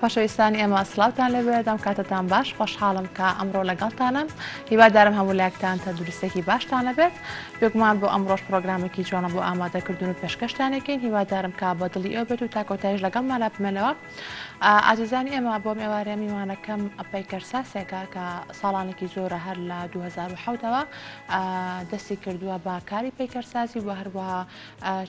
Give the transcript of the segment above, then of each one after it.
خۆشەویستانی ئێمە سڵاوتان لەبێت ئەم کاتتان باش خۆشحاڵم کە ئەمڕۆ لەگەڵتانم هیوادارم هەموو لایەکتان تەندروستێکی باشتان لەبێت بێگومان بۆ ئەمڕۆژ پرۆگرامێکی جوانە بۆ ئامادەکردن و پێشکەشتانێکین هیوادارم کە بە دڵی ئەو بێت و تا کۆتاییش لەگەڵمان بمێنەوە. ئازیزانی ئێمە بۆ ئێوارەیە میوانەکەم پەیکەرساسێکە کە ساڵانێکی زۆرە هەر لە 2007ەوە دەستی کردووە بە کاری پەیکەرسازی و هەروەها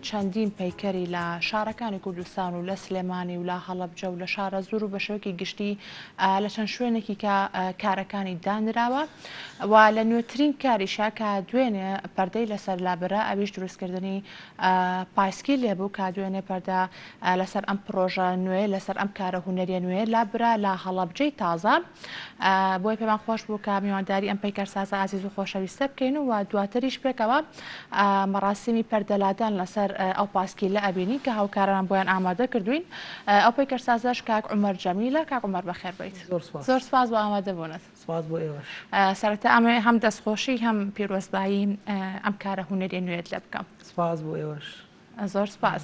چەندین پەیکەری لە شارەکانی کوردستان و لە سلێمانی و لە هەڵەبجە و لە شارە زۆر و بە شێوەیەکی گشتی لە چەند شوێنێکی کە کارەکانی دانراوە و لە نوێترین کاریشا کە دوێنێ پەردەی لەسەر لابرا ئەویش دروستکردنی پایسکی لێبوو کە دوێنێ پەردە لەسەر ئەم پرۆژە نوێ لەسەر ئەم کارە هونەریە نوێ لابرا لە هەڵەبجەی تازە بۆی پێمان خۆش بوو کە میوانداری ئەم پەیکەرسازە ئازیز و خۆشەویستە بکەین و دواتریش پێکەوە مەراسیمی پەردەلادان لەسەر ئەو پاسکی لە ئەبینی کە هاوکاران بۆیان ئامادە کردوین. ئەو پەیکەرسازەش کاک عومەر جەمیلە. کاک عومەر بەخێر بێیت. زۆر سپاس بۆ ئامادەبوونت. سپاس بۆ ئێوەش. سەرەتا ئەمێ هەم دەستخۆشی هەم پیرۆزبایی ئەم کارە هونەریە نوێت لێ بکەم. سپاس بۆ ئێوەش. زۆر سپاس.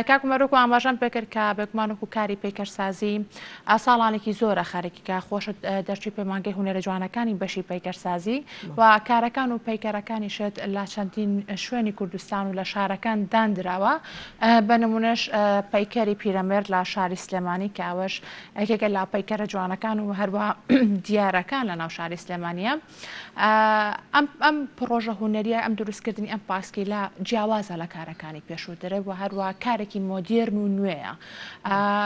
کاک عومەر وەکو ئاماژەم پێکرد کە بێگومان وەکو کاری پەیکەرسازی ساڵانێکی زۆرە خەرێکی کە خۆشت دەرچوی پەیمانگەی هونەرە جوانەکانی بەشی پەیکەرسازی و کارەکان و پەیکەرەکانیشت لە چەندین شوێنی کوردستان و لە شارەکان دانراوە بە نمونەش پەیکەری پیرەمێرد لە شاری سلێمانی کە ئەوەش یەکێکە لە پەیکەرە جوانەکان و هەروە دیارەکان لە ناو شاری سلێمانیە. ئەم پرۆژە هونەریە ئەم دروستکردنی ئەم پاسکی لە جیاوازە لە کارەکانی پێشووترە و هەروە کارێکی مۆدیرن و نوێیە.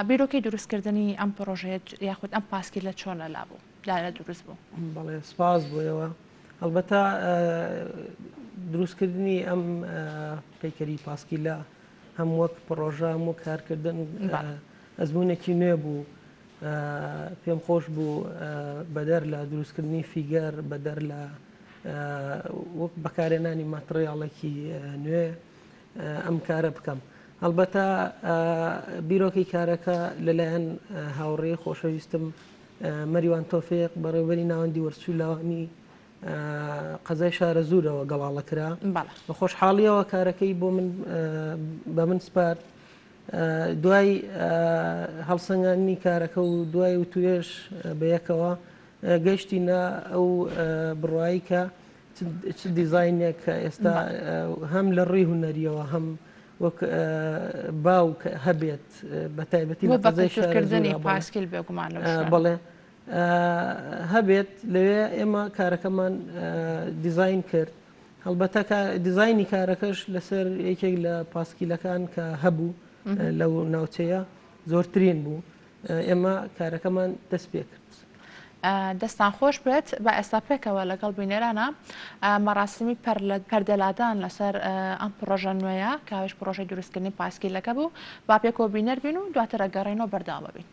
بیرۆکەی دروستکردنی ئەم پرۆژەیە یاخود ئەم پاسکی لە چۆنە لابوو لە دروست بوو؟ بەڵێ سپاس بۆیەوە. هەڵبەتە دروستکردنی ئەم پەیکەری پاسکی لە هەم وەک پرۆژە هەم وەک کارکردن ئەزمونێکی نوێ بوو. پێم خۆش بوو بەدەر لە دروستکردنی فیگەر بەدەر لە وەک بەکارهێنانی ماتریاڵێکی نوێ ئەم کارە بکەم. هەڵبەتە بیرۆکەی کارەکە لەلایەن هاوڕێی خۆشەویستم مەریوان تۆفیق بەڕێوەبەری ناوەندی وەرچوولاوانی قەزای شارە زوورەوە گەڵاڵەکرا. بە خۆشحاڵیەوە کارەکەی بە من سپارد. دوای هەڵسەنگاندنی کارەکە و دوای و توێش بەیەکەوە گەیشتینە ئەو بڕوایی کە چ دیزاینێک کە ئێستا هەم لە ڕێی هونەریەوە هەم وەک باوک هەبێت بە تایبەتی بەکردنی پاسکیل بێگومان بەڵێ هەبێت لەوێ ئێمە کارەکەمان دیزاین کرد. هەڵبەتە دیزایانی کارەکەش لەسەر یەکێک لە پاسکیلەکان کە هەبوو لەو ناوچەیە زۆرترین بوو. ئێمە کارەکەمان دەست پێ کرد. دەستان خۆش بێت بە ئێستا پێکەوە لەگەڵ بینێرانە مەراسمی پەردەلادان لەسەر ئەم پرۆژە نوێیە کاوش پرۆژەی دروستکردنی پاسکیلەکە بوو با پێکەوە بینەر بین و دواتر ئەگەڕێنەوە بەردەوام ببین.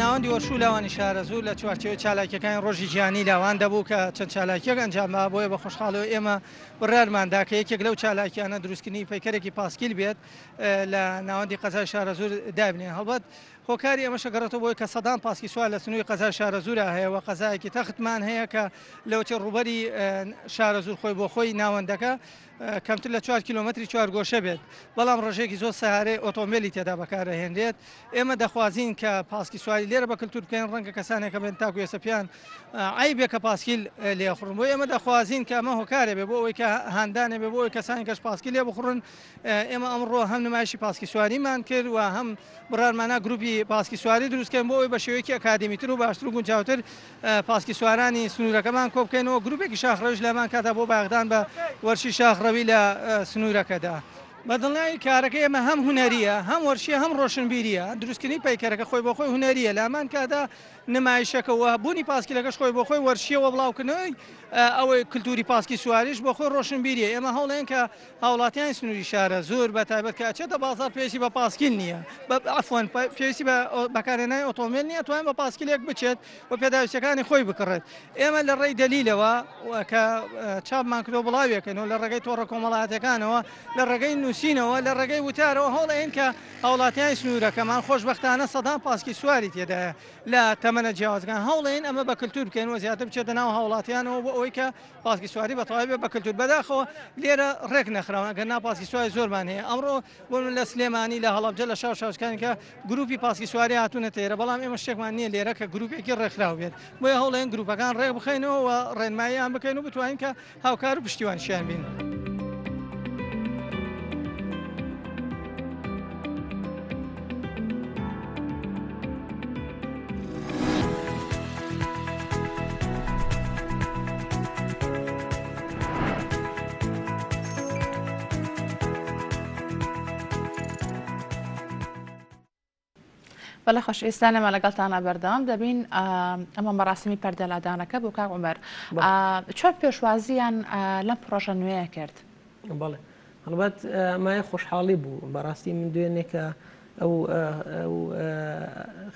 ناوەندی وەرچوولاوانی شارە زوو لە چوارچێوە چالاکیەکانی ڕۆژی گیانی لاوان دەبوو کە چەند چالاکیەک ئەنجامدا بۆیە بە خۆشحاڵەوە ئێمە بڕارماندا کە یەکێک لەو چالاکیانە دروستکردنی پەیکەرێکی پاسکیل بێت لە ناوەندی قەزای شارە زوور دابنێ. هەڵبەت هۆکاری ئەمە شەگەڕێتەوە بۆی کە سەدان پاسکی سوال لە سنووی قەزای شارە زوورە هەیە و قەزایەکی تەختمان هەیە کە لەوچە ڕوبەری شارە زوور خۆی بۆ خۆی ناوەندەکە کەمتر لە 4 کیلۆمەتری چوارگۆشە بێت بەڵام ڕژێکی زۆر سەهارەی ئۆتۆمبیلی تێدا بەکارەهێنرێت ئێمە دەخوازیین کە پاسکی سواری لێرە بە کللتور بکەین ڕەنگە کەسانێکە بێن تاکو ێسەپیان عیبێ کە پاسکیل لێخڕن بۆ ئێمە دەخوازیین کە ئەمە هۆکارێ بێ بۆ ئەوەی کە هاندانێ بێ بۆ ئەوەی کەسانی کەش پاسکی لێ بخڕن ئێمە ئەمڕۆ هەم نمایشی پاسکی سواریمان کرد و هەم بڕارمانە گروپی پاسکی سواری دروستکەن بۆ ئەوەی بە شێوەیەکی ئەکادمیتر و باشتر و گونجاوتر پاسکی سوارانی سنوورەکەمان کۆ بکەینەوە گروپێکی شاخڕەویش لەمان کاتا بۆ باغدان بە وەرشی شاخڕەوی لە سنوورەکەدا. بەدڵنیایی کارەکە ئێمە هەم هوەریە هەم وەرشیە هەم ڕۆشنبیریە دروستکردنی پیکەرەکە خۆی بۆ خۆی هوەریە لامان کادا نمایشەکەەوە بوونی پاسکیلەکەش خۆی بۆ خۆی وەرشیەوە بڵاوکردنەوەی ئەوەی کللتوری پاسکی سواریش بۆ خۆی ڕۆشنبیریە ئێمە هەوڵێن کە هاوڵاتیان سنووری شارە زۆر بە تایبەت کە ئەچێتە بازار پێویستی بە پاسکیل نییە ئەفۆن پێویستی بە بەکارهێنانی ئۆتۆمبیل نییە توانین بە پاسکیلێک بچێت و پێداویستەکانی خۆی بکڕێت ئێمە لە ڕێی دەلیلەوە کە چاپمان کردەوە بڵاوێکەنەوە لە ڕێگەی تۆڕە کۆمەڵاتەکانەوە لە ڕێگەی نووسینەوە لە ڕێگەی وتارەوە هەوڵێن کە هاوڵاتیان سنوورەکەمان خۆشبەختانە سەدان پاسکی سواری تێدایە لە تەمەنە جیاوازەکان هەوڵێن ئەمە بە کللتور بکەنەوە زیاتر بچێتە ناو هاوڵاتیانەوە بۆ ئەوەی کە پاسکی سواری بەتەواوی بە کللتور بەداخەوە لێرە ڕێک نەخراون گەر نا پاسکی سواری زۆرمان هەیە ئەمڕۆ بۆ لە سلێمانی لە هەڵەبجە لە شاوشکانی کە گروپی پاسکی سواری هاتوونە تێرە بەڵام ئێمە شتێکمان نییە لێرە کە گروپێکی ڕێکخراو بێت بۆیە هەوڵێن گروپەکان ڕێک بخەینەوە و ڕێنماییان بکەین و بتوانین کە هاوکار و پشتیوانیشیان بین. بەڵێ خۆش ئێستانەمە لەگەڵتانە بەردەوام دەبین ئەمە مەراسمی پەردەلادانەکە بۆ کاک عومەر چۆن پێشوازیان لەم پرۆژە نوێیە کرد؟ بەڵێ هەڵبەت مای خۆشحاڵی بوو بەڕاستی من دوێنێکە ئەو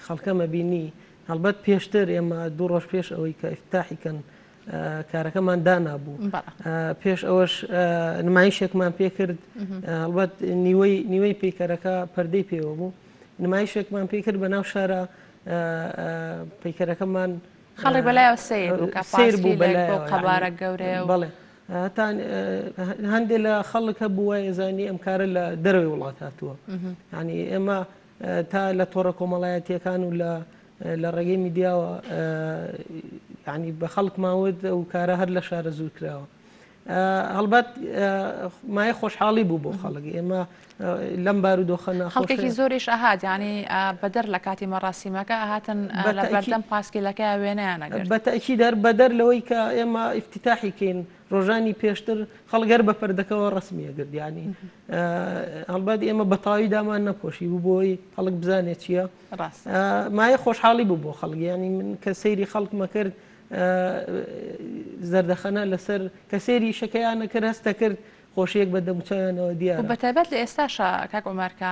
خەڵکەمە بینی هەڵبەت پێشتر ئێمە دوو ڕۆژ پێش ئەوەی کە ئیفتتاحیکەن کارەکەمان دانابوو پێش ئەوەش نمایشێکمان پێ کرد هەڵبەت نیوەی پیکەرەکە پەردەی پێوە بوو نمایشێکمان پێ کرد بە ناو شارە پیکەرەکەمان خەڵی بەلایەوە سیر بوو قەبارە گەورەیە بەڵێ هەندێک لە خەڵکە بووە ێزانی ئەم کارە لە دەروی وڵات هاتووە ینی ئێمە تا لە تۆڕە کۆمەڵایەتیەکان و لە ڕێگەی میدیاوە ینی بە خەڵک ماوت و کارە هەر لە شارە زوو کراوە هەڵبەت مای خۆشحاڵی بوو بۆ خەڵک ئێمە لەم بارودۆخەنە خەڵکێکی زۆریش ئاهات ینی بەدەر لە کاتی مەڕاستیمەکە ئاهاتن لە بەردەم پاسکیلەکە وێنەیانەگەر بەتەکی دەر بەدەر لەوەی کە ئێمە ئیفتتاحی کەین ڕۆژانی پێشتر خەڵگەر بە پەردەکەەوە ڕسمیە گرت ینی هەڵبەت ئێمە بەتاوی دامان نەپۆشی بوو بۆی خەڵک بزانێت چییە مای خۆشحاڵی بوو بۆ خەڵک ینی من کە سەیری خەڵکمە کرد زەردەخەنە لەسەر کە سێری شەکەیانە کرد هەستە کرد خۆشیەک بە دەموچەوەنەوە دیارە بەتایبەت لە ئێستاشە کاک عومەرکە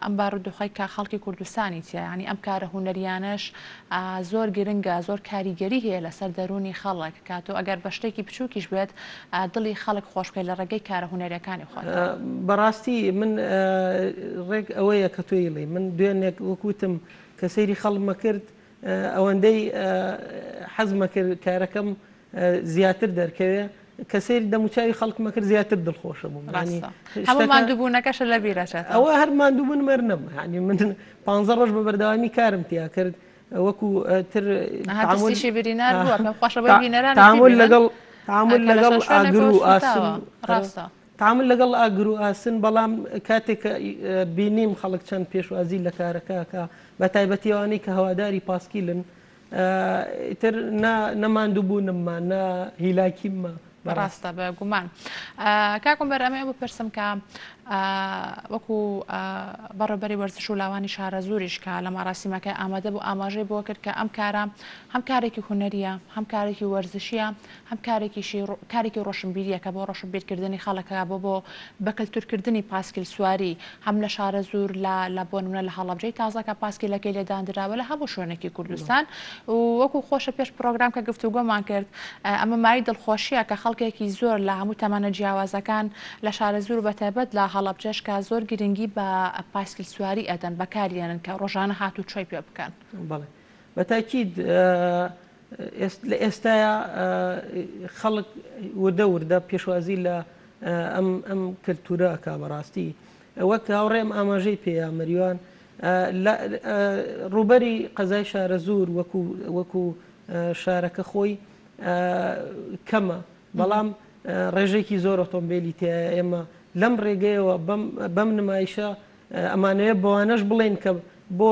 ئەم بارودۆخی کە خەڵکی کوردستانی چیە ینی ئەم کارە هوەریانش زۆر گرنگە زۆر کاریگەری هەیە لەسەر دەرونی خەڵک کاتۆ ئەگەر بە شتێکی بچووکیش بێت دڵی خەڵک خۆش بکەیت لە ڕێگەی کارە هوەریەکانی خۆت بەڕاستی من ڕێک ئەوەیە کە تۆیڵی من دوێنێک وەکوتم کە سەیری خەڵمە کرد ئەوەندەی حەزمە کرد کارەکەم زیاتر دەرکەوێ کە سەیری دەموچاوی خەڵکمە کرد زیاتر دڵخۆشە بووم هەموو ماندووبوونەکەشە لە بیرەچێت ئەوە هەر ماندووبوون مەرنەم ینی من 15 ڕۆژ بە بەردەوامی کارم تیا کرد وەکو تر هاتیشی برینار بووە پێم خۆشە بۆ بینەران تعامل لەگەڵ ئاگر و ئاسن ڕاستە تعامل لەگەڵ ئاگر و ئاسن بەڵام کاتێک بینیم خەڵک چەند پێشوازی لە کارەکەکە بە تایبەتیەوانی کە هەواداری پاسکیلن تر نەماندووبوونممان نە هیلاکیممە بەڕاستە بە گومان کاکم بەرەمە بۆ پرسم کە وەکو بەڕێبەری وەرزش و لاوانی شارە زوریش کە لە مەڕاستیمەکە ئامادە بوو ئاماژەی بۆ کرد کە ئەم کارە هەم کارێکی هوەریە هەم کارێکی وەرزشیە هەم کارێکی ڕۆشنبیریە کە بۆ ڕۆشنبیرکردنی خەڵکە بۆ بەکەلتورکردنی پاسکیل سواری هەم لە شارە زور لە بۆ نمونە لە هەڵەبجەی تازەکە پاسکیلەکەی لێدانراوە لە هەموو شوێنێکی کوردستان و وەکو خۆشە پێش پرۆگرام کە گفتوگۆمان کرد ئەمە مای دڵخۆشیە کە خەڵکێکی زۆر لە هەموو تەمەنە جیاوازەکان لە شارە زور بەتایبەت لە هەڵەبجەش کە زۆر گرنگی بە پاسکیل سواری ئەدەن بەکارێنن کە ڕۆژانە هاتوو چۆی پێ بکەن بەڵێ بەتاکید لە ئێستاە خەڵک وردە پێشوازی لە ئەم کللتورە ئەکا بەڕاستی وەک هاوڕێم ئاماژەی پێیا مەریوان ڕوبەری قەزای شارە زۆر وەکو شارەکە خۆی کەمە بەڵام ڕێژێکی زۆر ئۆتۆمبیلی تێ ئێمە لەم ڕێگەیەوە بەم نمایشە ئەمانەیە بەوانەش بڵێن کە بۆ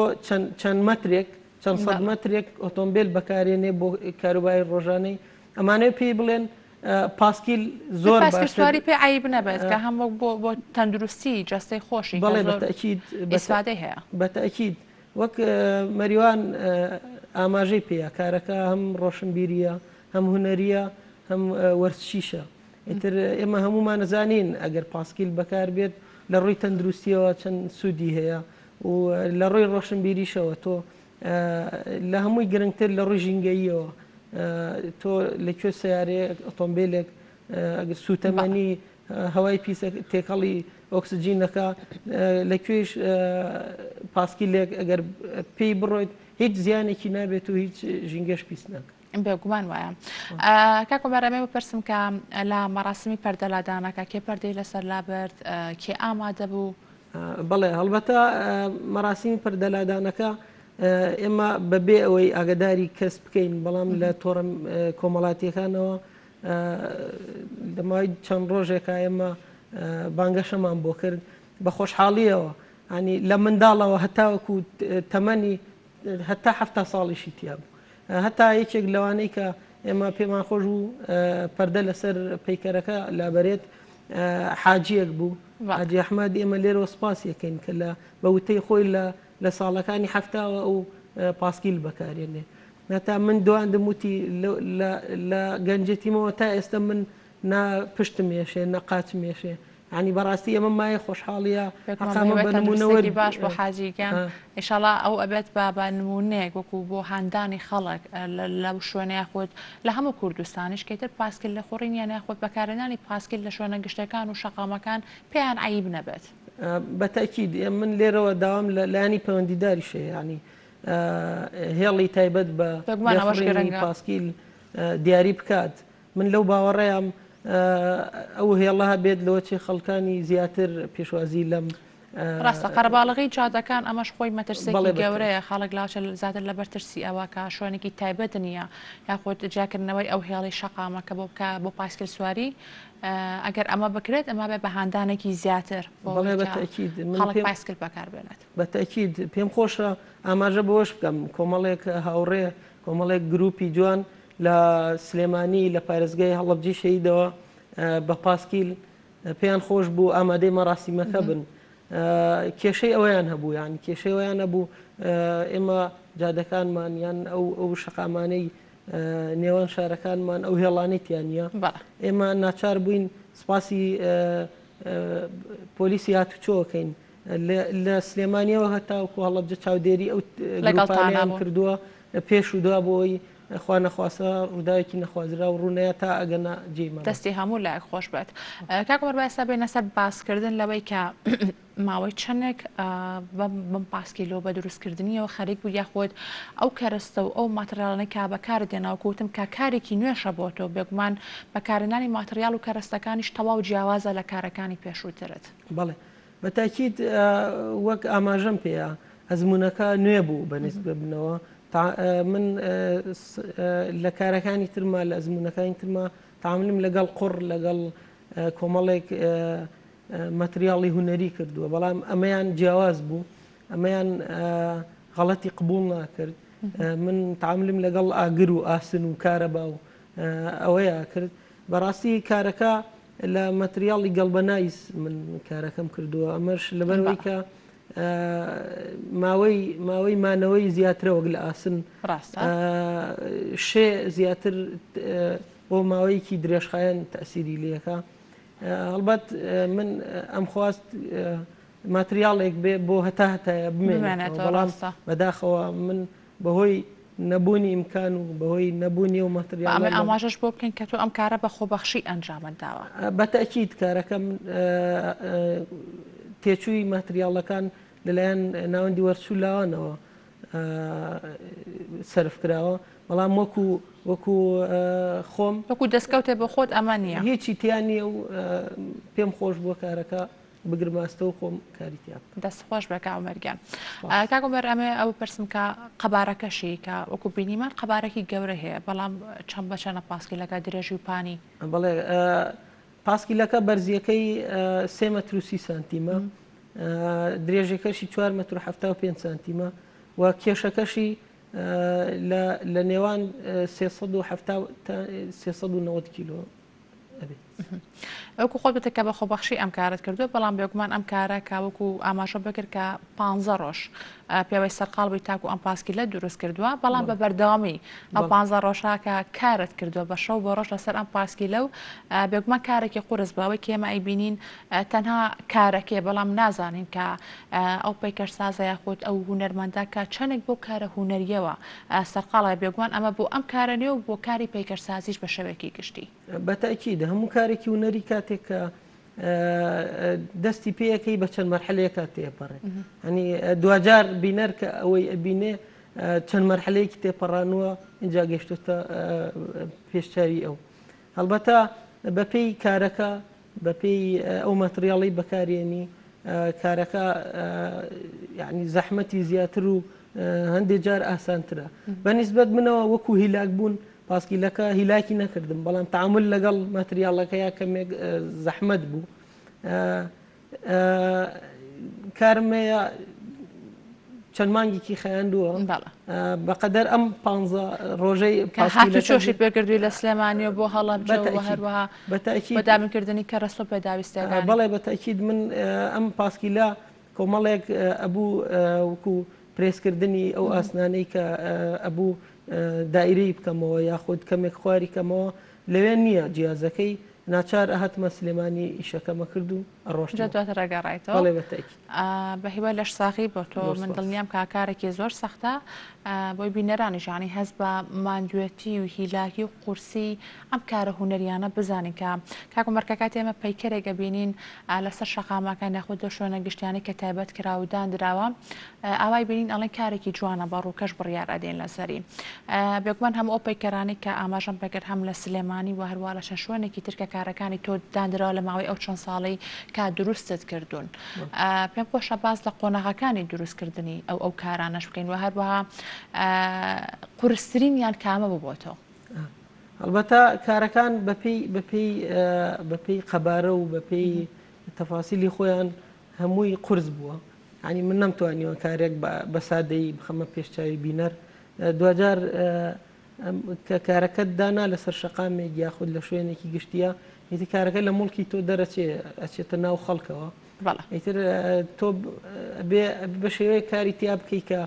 چەند مەترێک چەند سەد مەترێک ئۆتۆمبیل بەکارێنێ بۆ کاروباری ڕۆژانەی ئەمانەیە پێی بڵێن پاسکیل زۆر سواری پێ عیب نەبێت کە هەموو بۆ تەندروستی جەستەی خۆشی بەڵێ بەتەکید ئیسفادەی هەیە بەتەکید وەک مەریوان ئاماژەی پێیا کارەکە هەم ڕۆشنبیریە هەم هوەریە هەم وەرزشیشە ئیتر ئێمە هەمومان نەزانین ئەگەر پاسکیل بەکار بێت لە ڕووی تەندروستیەوە چەند سوودی هەیە و لە ڕووی ڕۆشنبیریشەوە تۆ لە هەمووی گرنگتر لە ڕووی ژینگەییەوە تۆ لەکوێ سیارەیە ئۆتۆمبیلێک سوتەمەنی هەوای پیسە تێکەڵی ئۆکسجینەکە لەکوێش پاسکیلێک ئەگەر پێی بڕۆیت هیچ زیانێکی نابێت و هیچ ژینگەش پیس ناکە. بێگومان وایە کاکۆ بەرەمێ بپرسم کە لە مەراسمی پەردەلادانەکە کێ پەردەی لەسەر لابرد کێ ئامادە بوو؟ بەڵێ هەڵبەتە مەراسمی پەردەلادانەکە ئێمە بەبێ ئەوەی ئاگداری کەس بکەین بەڵام لە تۆڕم کۆمەڵاتیەکانەوە دەماوەی چەند ڕۆژێکە ئێمە بانگەشەمان بۆ کرد بە خۆشحاڵیەوە ینی لە منداڵەوە هەتاوەکو تەمەنی هەتا هەفتا ساڵیشی تیا بوو هەتا یەکێک لەوانەی کە ئێمە پێمان خۆش و پەردە لەسەر پەیکەرەکە لابەرێت حاجیەک بوو حاجی ئەحمەد ئێمە لێرەوە سپاسیەکەین کە بە وتەی خۆی لە ساڵەکانی هەفتاوە ئەو پاسکیل بەکارێنێ نتا من دواندم وتی لە گەنجەتیمەوە تا ئێستا من نا پشتم مێشێ نەقاچ مێشێ ینی بەڕاستی ئەمە مای خۆشحاڵیە بەنمونەوەری باش بۆ حاجیگەم ئێشاڵا ئەو ئەبێت بە نمونەیەک وەکو بۆ هاندانی خەڵک لەو شوێنەیە خۆت لە هەموو کوردستانیش کەیتر پاسکیل لە خوڕینیان یاخۆت بەکارێنانی پاسکیل لە شوێنە گشتەکان و شەقامەکان پێیان عیب نەبێت. بەتەکید من لێرەوە داوام لە لایانی پەیوەندیداریشە ینی هێڵی تایبەت بە پاسکیل دیاری بکات من لەو باوەڕێیان ئەو هێڵەها بێت لەوە چێ خەڵکانی زیاتر پێشوازی لەم ڕاستە قەرەباڵغی جادەکان ئەمەش خۆی مەترسێکی گەورەیە خەڵک لاچە زیاتر لە بەرترسی ئەوە کە شوێنێکی تایبەت نییە یاخۆت جاکردنەوەی ئەو هێڵی شەقامەکە بۆ بکە بۆ پاسکیل سواری ئەگەر ئەمە بکرێت ئەمە بێ بە هاندانێکی زیاتر خەڵک پاسکیل بەکاربێنێت بەتەکید پێم خۆشە ئاماژە بەوەش بکەم کۆمەڵێک هاوڕێ کۆمەڵێک گروپی جوان لە سلێمانی لە پارێزگای هەڵەبجی شەیدەوە بە پاسکیل پێیان خۆش بوو ئامادەی مەراسیمەکە بن کێشەی ئەویان هەبوو یان کێشەی ئەویان هەبوو ئێمە جادەکانمان یان ئەو شەقامانەی نێوان شارەکانمان ئەو هێڵانەی تیانە ئێمە ناچار بووین سپاسی پۆلیسی هاتوچۆکەین لە سلێمانیەوە هەتاوکو هەڵەبجە چاودێری ئەو لەگەڵتانیان کردووە پێش و دوا بۆی خوا نەخواسە ڕووداوێکی نەخوازرا و ڕوونەیە تا ئەگەنا جێمە دەستی هەموو لایەک خۆش بێت کاکۆمەر باستا بێنە سەر باسکردن لەوەی کە ماوەی چەندێک بم پاسکیلۆ بە دروستکردنیەوە خەریک بوو یاخۆت ئەو کەرەستە و ئەو ماتریالانەی کا بەکار دێناوکوتم کە کارێکی نوێشە بۆ تۆ بێگومان بەکارهێنانی ماتریال و کەرەستەکانیش تەواو جیاوازە لە کارەکانی پێشووترت. بەڵێ بەتاکید وەک ئاماژەم پێەیە ئەزمونونەکە نوێ بوو بەنسبە بنەوە من لە کارەکانی ترما لە ئەزمونونەکانی ترما تاملم لەگەڵ قوڕ لەگەڵ کۆمەڵێک مەتریاڵی هوەری کردووە بەڵام ئەمەیان جیاواز بوو ئەمەیان غەڵەتی قبول ناکرد من تاملم لەگەڵ ئاگر و ئاسن و کارەبا و ئەوەیە کرد بەڕاستی کارەکە لە مەتریاڵی گەڵبەنایس من کارەکەم کردووە ئەمەش لەبەرەوەی کە ماوەی مانەوەی زیاترە وەک لە ئاسن شێ زیاتر بۆ ماوەیەکی درێژخایەن تەسیری لەکە هەڵبەت من ئەم خواست ماتریاڵێک بێ بۆ هەتا هەتایە بمێنێت بەڵام بەداخەوە من بەهۆی نەبوونی ئیمکان و بەهۆی نەبوونی و ماتریال ئاماژەش بۆ بکەین کە تۆ ئەم کارە بە خۆبەخشی ئەنجامەداوە بەتەکید کارەکەم تێچووی ماتریاڵەکان لەلایەن ناوەندی وەرچوو لاوانەوە سەرف کراوە بەڵام وەکو خۆم وەکو دەستکەوتێ بۆ خۆت ئەمە نییە هیچی تیانە و پێم خۆش بووە کارەکە بگرماستە و خۆم کاریتیاب دەستخۆش بە کاومەرگیان کاکۆمەر ئەمێ ئەو پرسم کە قەبارەکەشی کە وەکو بینیمان قەبارەکی گەورە هەیە بەڵام چەند بەچەنە پاسکیلەکە درێژی و پانی بەڵێ پاسکیلەکە بەرزیەکەی 3 مەتر و 30 سانتیمە درێژەکەشی 4 مەتر و 75 سانتیمە و کێشەکەشی لە نێوان 390 کیلۆ ئەبێت. ئەوکو خۆت بتە کە بە خۆبەخشی ئەم کارت کردو بەڵام بێگومان ئەم کارە کاوەکو ئاماژە بکرد کە 15 ڕۆژ پیاوەی سەرقاڵ بووی تاکو ئەم پاسکیلە دروست کردووە بەڵام بە بەردەوامی ئەو 15 ڕۆژاکە کارت کردووە بە شەو بە ڕۆژ لەسەر ئەم پاسکیلە و بێگومان کارێکی قورس بەوەی کێمە ئەیبینین تەنها کارەکێ بەڵام نازانین کە ئەو پیکەرسازە یاخود ئەو هونەرمەندە کە چەندێک بۆ کارە هونەریەوە سەرقاڵە بێگومان ئەمە بۆ ئەم کارە نێ و بۆ کاری پیکەرسازیش بە شەوێکی گشتی بەتاکید هەموو کارێکی هونەری کاتێک کە دەستی پێەکەی بە چەند مەرحلەیەکە تێپەڕێ ئەنی دوجار بینەر کە ئەوەی ئەبینێ چەند مەرحلەیەکی تێپەڕانوە اینجا گەشتوتە پێشچاوی ئەو هەڵبەتە بەپێی کارەکە بەپێی ئەو مەتریاڵی بەکارێنی کارەکە یعنی زەحمەتی زیاتر و هەندێک جار ئاسانترە بەنسبەت منەوە وەکو هیلاک بوون پاسکیلەکە هیلاکی نەکردم بەڵام تعامل لەگەڵ مەتریاڵەکەیە کەمێک زەحمەت بوو کارمەیە چەند مانگێکی خەیاندووە بەقەدەر ئەم 15 ڕۆژەی چۆشی پێکردووی لە سلێمانیەوە بۆ هەڵەبجەوە هەروەها بەدامینکردنی کە ڕستۆ پێداویستەکان بەڵێ بەتاکید من ئەم پاسکیلا کۆمەڵێک ئەبوو وەکو پرێسکردنی ئەو ئاسنانەی کە ئەبوو دائیرەی بکەمەوە یاخود کەمێک خواری کەمەوە لەوێ نییە جیازەکەی ناچار ئەهاتمە سلێمانی ئیشەکەمە کرد و ئەڕۆژ دواتە ڕێگەڕایەوە بە هیوای لەش ساغی بۆ تۆ من دڵنیام کاکارێکی زۆر سەختە بۆی بینەرانی ژانی هەست بە ماندوێتی و هیلاکی و قورسی ئەم کارە هونەریانە بزانین کە کاکۆمەرکەکات ئێمە پەیکەرێکە بینین لەسەر شەقامەکان یاخود دە شوێنە گشتیانی کە تایبەت کراودان دراوە ئاوای بینین ئەڵێن کارێکی جوانە بە ڕووکەش بڕیار ئەدێن لەسەری بێگومان هەموو ئەو پەیکەرانی کە ئاماژەم پێکرد هەم لە سلێمانی و هەروە لە چەند شوێنێکی ترکە کارەکانی تۆ دانراوە لە ماوەی ئەو چەند ساڵی کا دروستت کردوون پێم خۆشە باز لە قۆناغەکانی دروستکردنی ئەو کارانەش بکەین و هەروەها قورسترینیان کامە ببۆتەوە هەڵبەتە کارەکان بەپێی قەبارە و بەپێی تەفاسیلی خۆیان هەمووی قورس بووە ینی من نەمتوانیوە کارێک بە سادەی بخەمە پێشچاوی بینەر دوجار کە کارەکەت دانا لەسەر شەقامێک یاخود لە شوێنێکی گشتیە هیتی کارەکە لە مڵکی تۆ ئەچێتە ناو خەڵکەوە ئیتر تۆ بە شێوەیە کاری تیا بکەی کە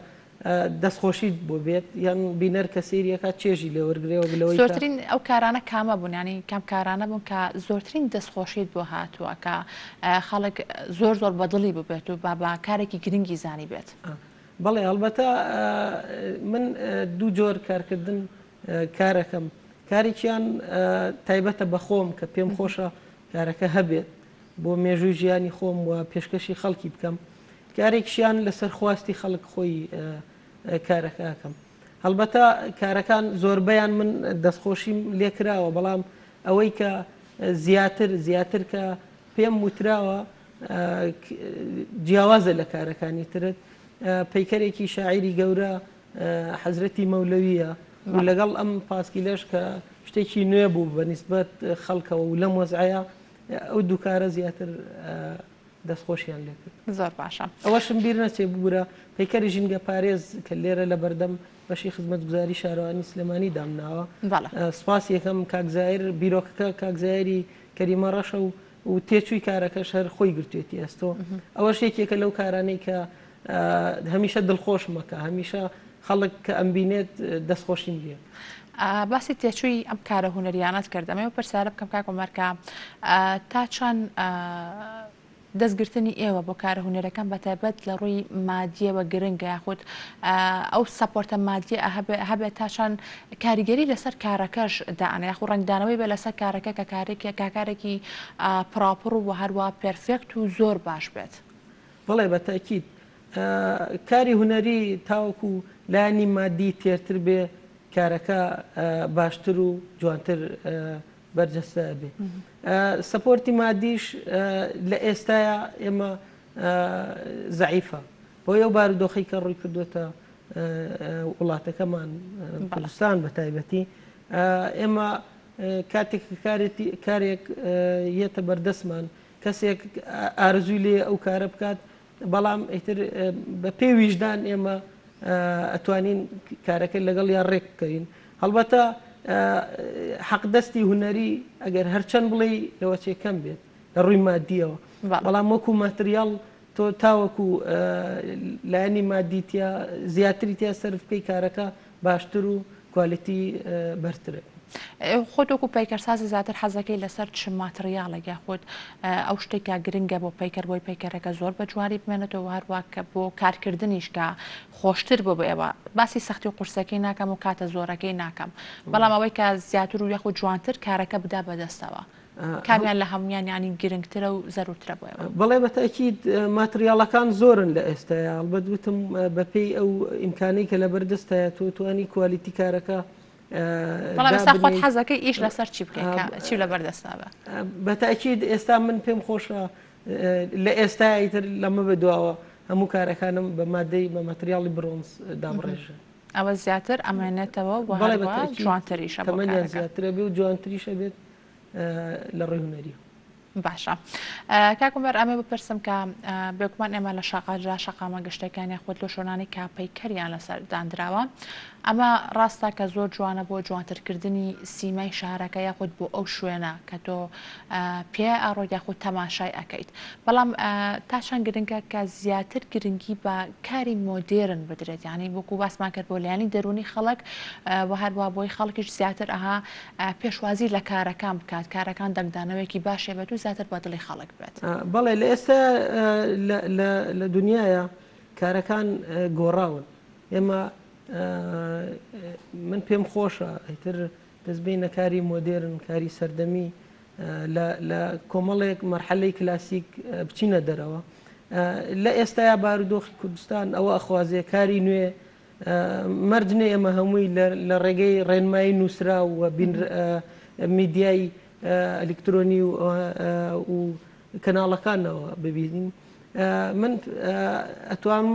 دەستخۆشیت بۆ بێت یان بینەر کە سریەکە چێژی لێ وەرگێەوە بلەوەی زۆرترین ئەو کارانە کامە بوون ینی کام کارانە بوون کە زۆرترین دەستخۆشیت بۆ هاتووە کە خەڵک زۆر بەدڵی ببێت و با کارێکی گرنگی زانی بێت بەڵێ هەڵبەتە من دوو جۆر کارکردن کارەکەم کارێکیان تایبەتە بە خۆم کە پێم خۆشە کارەکە هەبێت بۆ مێژووی ژیانی خۆم و پێشکەشی خەڵکی بکەم کارێکشیان لەسەر خواستی خەڵک خۆی کارەکەکەم هەڵبەتە کارەکان زۆربەیان من دەستخۆشیم لێکراوە بەڵام ئەوەی کە زیاتر کە پێم وتراوە جیاوازە لە کارەکانی ترت پەیکەرێکی شاعیری گەورە حەزرەتی مەولەویە و لەگەڵ ئەم پاسکیلەش کە شتێکی نوێ بوو بە نیسبەت خەڵکەوە و لەم وەزعەیە ئەو دووکارە زیاتر دەستخۆشیان لێ کرد زۆر باشە ئەوەشم بیر نەچێ بوورە پەیکەری ژینگە پارێز کە لێرە لە بەردەم بەشی خزمەتگوزاری شارەوانی سلێمانی دامناوە سپاس یەکەم کاکزایر بیرۆکەکە کاکزایری کەریمە ڕەشە و تێچووی کارەکەش هەر خۆی گرتوێتی ئەستۆ ئەوەش یەکێکە لەو کارانەی کە هەمیشە دڵخۆش مەکە هەمیشە خەڵک کە ئەمبینێت دەستخۆشیم لێ باسی تێچووی ئەم کارە هونەریانەت کردەمەوە پرسیارە بکەم کاکۆمەرکە تا چەند دەستگرتنی ئێوە بۆ کارە هونەرەکان بەتایبەت لە ڕووی مادیەوە گرنگە یاخود ئەو سەپۆرتە مادیە هەبێت تا چەند کاریگەری لەسەر کارەکەش داانە یاخود ڕنگدانەوەی بێ لەسەر کارەکە کە کارێکی پراپڕ و هەروە پێرفێکت و زۆر باش بێت بەڵێ بەتاکید کاری هونەری تاوەکو لایانی مادی تێرتر بێ کارەکە باشتر و جوانتر بەرجەستە بێ. سپۆرتی مادیش لە ئێستاە ئێمە زعیفە بۆ یو بارودۆخی کە ڕووی کردوێتە وڵاتەکەمان کوردستان بە تایبەتی ئێمە کاتێک کارێک یەتە بەردەستمان کەسێک ئارزووی لێ ئەو کارە بکات بەڵام ئیتر بە پێی ویژدان ئێمە ئەتوانین کارەکەی لەگەڵ یان ڕێک بکەین. هەڵبەتە حەقدەستی هوەری ئەگەر هەرچەند بڵێ لەوە چێکەم بێت لە ڕووی مادیەوە بەڵام وەکو ماتریال تۆ تاوەکو لایەنی مادیتیا زیاتری تیا سەرف بکەی کارەکە باشتر و کوالیتی بەرترە. خۆت وەکو پەیکەرسازی زیاتر حەزەکەی لەسەر چ ماتریالێکە خۆت ئەو شتێکە گرنگە بۆ پەیکەر بۆی پەیکەرەکە زۆر بە جوانی بمێنێتەوە هەروواکە بۆ کارکردنیش کە خۆشتر بۆ ئێوە باسی سەختی و قورسەکەی ناکەم و کاتە زۆرەکەی ناکەم بەڵام ئەوەی کە زیاتر و یاخود جوانتر کارەکە بدا بەدەستەوە کامیان لە هەمویان ینی گرنگترە و زەرورترە بۆ ئێوە. بەڵێ بەتاکید ماتریالەکان زۆرن لە ئێستاە ئەڵبەت وتم بەپێی ئەو ئیمکانەی کە لە بەردەستایە تۆ توانی کوالیتی کارەکە بەڵام ئێستا خۆت حەزەکەی ئیش لەسەر چی بکەیت چی لە بەردەستاوە. بەتاکید ئێستا من پێم خۆشە لە ئێستایتر لەمە بەدواوە هەموو کارەکانم بە مادەی بە مەتریاڵی برۆنز دابڕێژە. ئەوە زیاتر ئەمێنێتەوە بۆ جوانتریشە تەمەنیان زیاترە بێ و جوانتریشە بێت لە ڕێی هوەری. باشە کاکومەر ئەمە بپرسم کە بێگومان ئێمە لە شاقاجا شەقامە گەشتەکانی خۆت لە شۆنانی کاپەیکەریان لەسەر دانراوە ئەمە ڕاستە کە زۆر جوانە بۆ جوانترکردنی سیمای شارەکە یاخود بۆ ئەو شوێنە کە تۆ پێ ئاڕۆ یاخود تەماشای ئەەکەیت بەڵام تا چەند گرنگە کە زیاتر گرنگی بە کاری مۆدێرن بدرێت یعنی وەکو باسمان کرد بۆ لایانی دەرونی خەڵک و هەروە بۆی خەڵکیش زیاتر ئەها پێشوازی لە کارەکان بکات کارەکان دەنگدانەوەیکی باشێ بێت و زیاتر بە دڵی خەڵک بێت. بەڵێ لە ئێستا لە دنیاە کارەکان گۆڕاون ئێمە من پێم خۆشە ئەیتر دەستبینە کاری مۆدێرن کاری سەردەمی لە کۆمەڵێک مەرحەلەی کلاسیک بچینە دەرەوە لە ئێستایا بارودۆخی کوردستان ئەوە ئەخوازیە کاری نوێ مەرجنێ ئێمە هەمووی لە ڕێگەی ڕێنمایی نووسرا و میدیای ئەلکترۆنی و کەناڵەکانەوە ببینین من ئەتوانم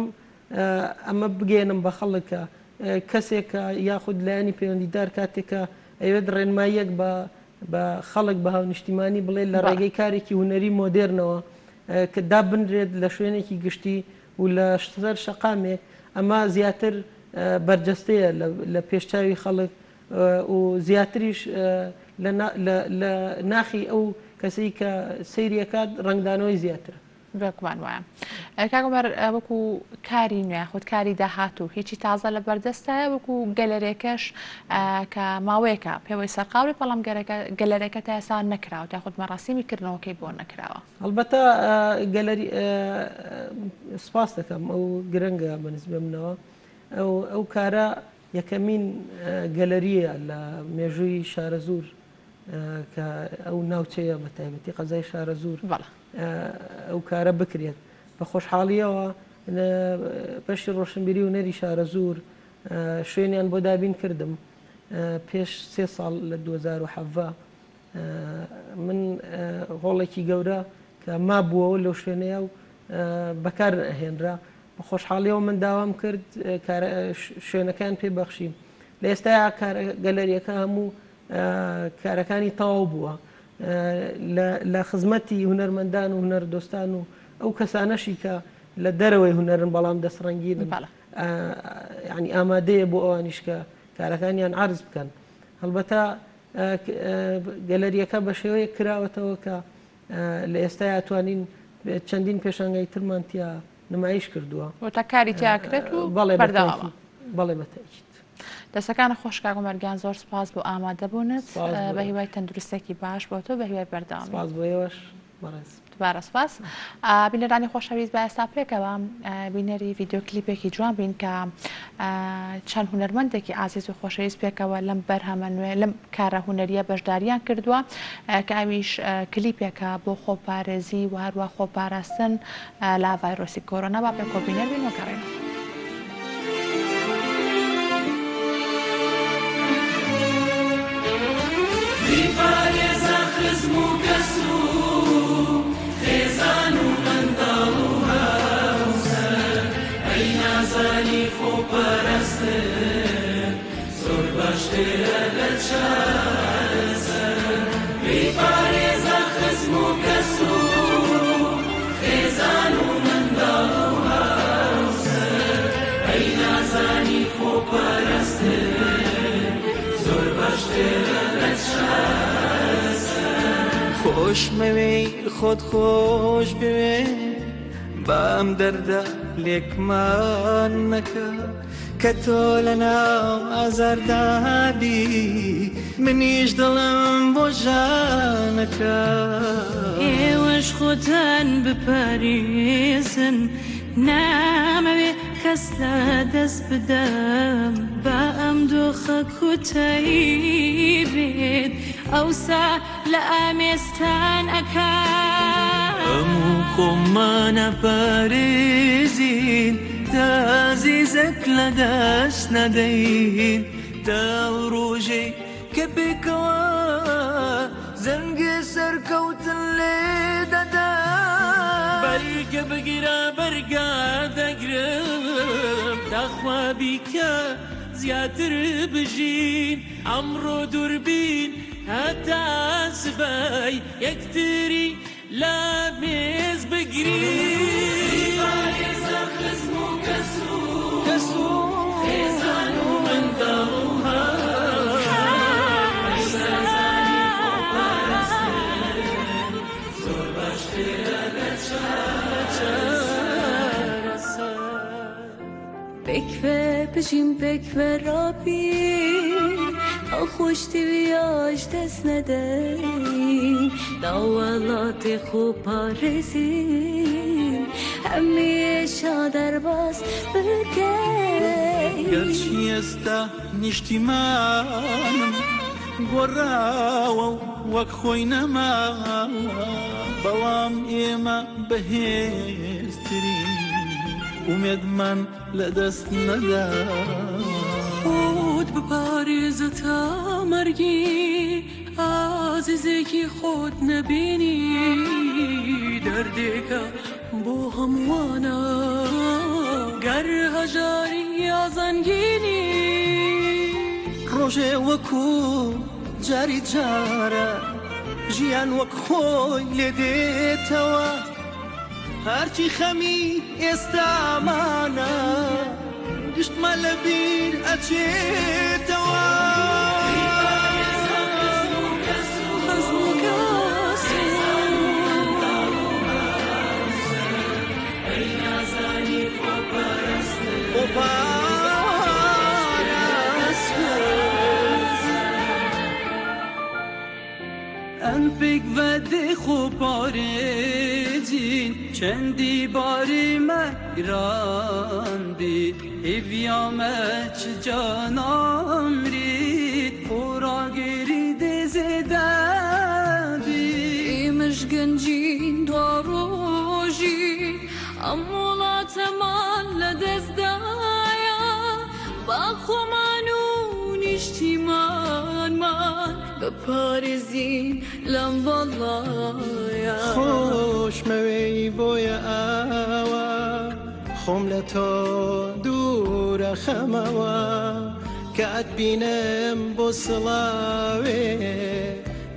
ئەمە بگێنم بە خەڵکە کەسێکە یاخود لایانی پەیوەندیدار کاتێکە ئەوێت ڕێنماییەک بە خەڵک بە هاونیشتیمانی بڵێ لە ڕێگەی کارێکی هوەری مۆدێرنەوە کە دابنرێت لە شوێنێکی گشتی و لە سەر شەقامێک ئەمە زیاتر بەرجەستەیە لە پێشچاوی خەڵک و زیاتریش لە ناخی ئەو کەسەی کە سەیریەکات ڕنگدانەوەی زیاترە. بێگومان وایە کاکومەر وەکو کاری نوێ خۆت کاری داهاتوو هیچی تازە لە بەردەستایە وەکو گەلەرێکەش کە ماوەیەکە پێوەی سەرقاوی بەڵام گەلەرەکە تا ئێستا نەکراوە تا خۆت مەڕاستیمی کردنەوەکەی بۆ نەکراوە. هەڵبەتە گەلەری سپاس دەکەم ئەو گرنگە بەنسبە منەوە ئەو کارە یەکەمین گەلەریە لە مێژووی شارە زوور کە ئەو ناوچەیە بە تایبەتی قەزای شارە زوور ئەو کارە بکرێت بە خۆشحاڵیەوە بەشی ڕۆشنبیری و نەری شارە زوور شوێنیان بۆ دابین کردم پێش 3 ساڵ لە 2017 من هۆڵێکی گەورە کە مابووەوە لەو شوێنەیە و بەکار هێنرا بە خۆشحاڵیەوە من داوام کرد شوێنەکان پێبەخشیم لە ئێستا گەلەریەکە هەموو کارەکانی تەواو بووە لە خزمەتی هونەرمەندان و هونەردۆستان و ئەو کەسانەشی کە لە دەرەوەی هونەرن بەڵام دەسڕەنگین ینی ئامادەیە بۆ ئەوانیش کە کارەکانیان عرض بکەن. هەڵبەتە گەلەریەکە بە شێوەیە کراوەتەوە کە لە ئێستا ئەتوانین چەندین پێشانگای ترمانتیا نمایش کردووە تا کاری تیاکرێت و بەردەوامە. بەڵێ بەتەکید دەستەکانە خۆش کاکومەرگیان زۆر سپاس بۆ ئامادەبوونت بە هیوای تەندروستێکی باش بۆ تۆ بە هیوای بەردەوام. سپاس بۆ ئێوەش بەڕێز. دوبارە سپاس. بینەرانی خۆشەویست بە ئێستا پێکەوە بینەری ڤیددیۆ کلیپێکی جوان بین کە چەند هونەرمەندێکی ئازیز و خۆشەویست پێکەوە لەم بەرهەمە نوێ لەم کارە هونەریە بەشداریان کردووە کە ئەویش کلیپێکە بۆ خۆپارێزی و هەروە خۆپاراستن لا ڤایرۆسی کۆرۆنا با پێ کۆبینەر بین وەگەڕێنەوە. و کەسو خێزان و منداڵ و هاوسەر ئەی نازانی خۆپەرستن زۆر باشترە لە چارەسەر بیپارێزە خزم و کەسو خێزان و منداڵ و هاوسەر ئەی نازانی خۆپەرستن زۆر باشترە لە چارەسەر خۆش مەوەی خۆت خۆش بوێ بام دەردە لێکمان نەکە کە تۆ لەناو ئازاردابی منیش دڵم بۆ ژانەکە ئێوەش خۆتان بپارێزن نامەوێ کەس لە دەست بدەم بە ئەم دۆخە کوتایی بێت ئەوسا لە ئامێستان ئەکات هەموو خۆمانە پارێزین تا زیزەک لە دەست نەدەین تا ڕۆژەی کە پێکەوە زەنگی سەرکەوتن لێ دەدا بەریگە بگیرە بەرگا دەگرم داخوا بیکە زیاتر بژین ئەمڕۆ دووربین هەتا سبەی یەکتری لە مێز بگرین پارێزە خزم و کەسو خێزان و منداڵ و هاوسەر ئەی نازانی خۆپەرستن زۆر باشترە لە چارەسەر بکوێ بژیم بکوێ ڕابین ئەو خۆشتیویاش دەست نەدەین داوەڵاتی خۆپارێزین هەمیشە دەرباز بکەین گەرچی ئێستا نیشتیمانم گۆڕاوە و وەک خۆی نەما بەڵام ئێمە بەهێزترین ومێدمان لە دەست نەدا خۆت بپارێزە تا مەرگی ئازیزێکی خۆت نەبینی دەردێکە بۆ هەمووانە گەر هەژاری یازانگینی ڕۆژێ وەکو جاری جارە ژیان وەک خۆی لێ دێتەوە هەرچی خەمی ئێستامانە گشتمە لە بیر ئەچێتەوە ئەم پێک بەدێ خۆپارێزین چەندی باری مەگراندی هیڤیامە چ جانامرید خۆراگێری دێزێدەبی ئێمەش گەنجین دواڕۆژی ئەم وڵاتەمان لە دەستدایە با خۆمان و نیشتیمانمان بپارێزین لەم بەڵایە خۆشمەوەی بۆیە ئاوە خۆم لە تۆ دوورە خەمەوە کە ئەتبینم بۆ سڵاوێ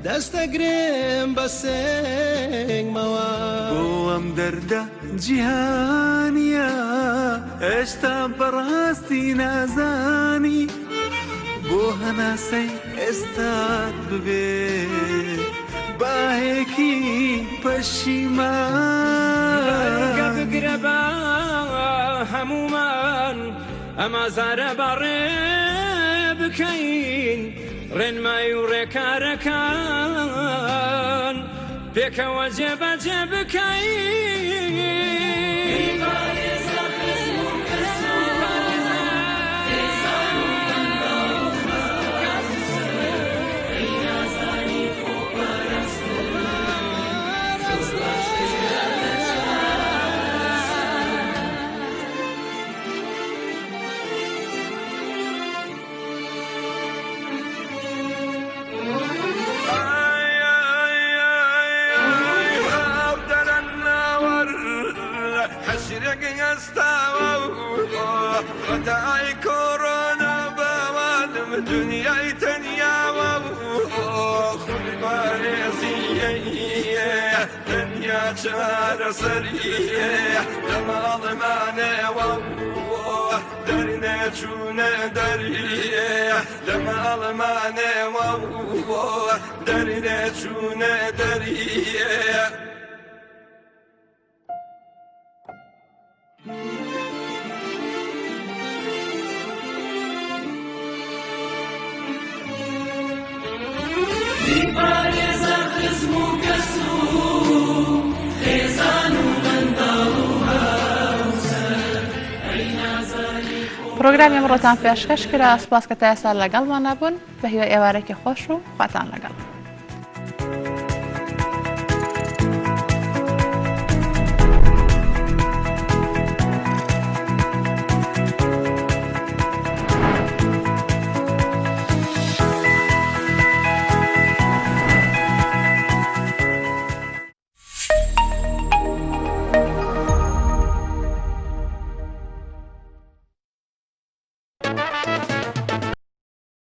دەستەگرم بە سنگمەوە بۆ ئەم دەردە جیهانیە هێشتا بەڕاستی نازانی بۆ هەناسەی ئێستات ببێ باهێکی پەشیمان بگرە بە هەمومان ئەمە زارە بەڕێ بکەین ڕێنمای و ڕێکارەکان پێکەوە جێبەجێ بکەین حشرق استوى وتعي كورونا بوالم دنيا تنيا وخل بارزية دنيا شار سرية دمال معنى درنا شونا درية دمال معنى درنا شونا درية لبارزة خزم وكسوم خيزان وغنداوها وسر أين زالي پرۆگرامی ئەمڕۆتان پێشکەش کرا سپاس کە تا ئێستا لەگەڵمان نەبوون بە هیوای ئێوارێکی خۆش و خواتان لەگەڵ.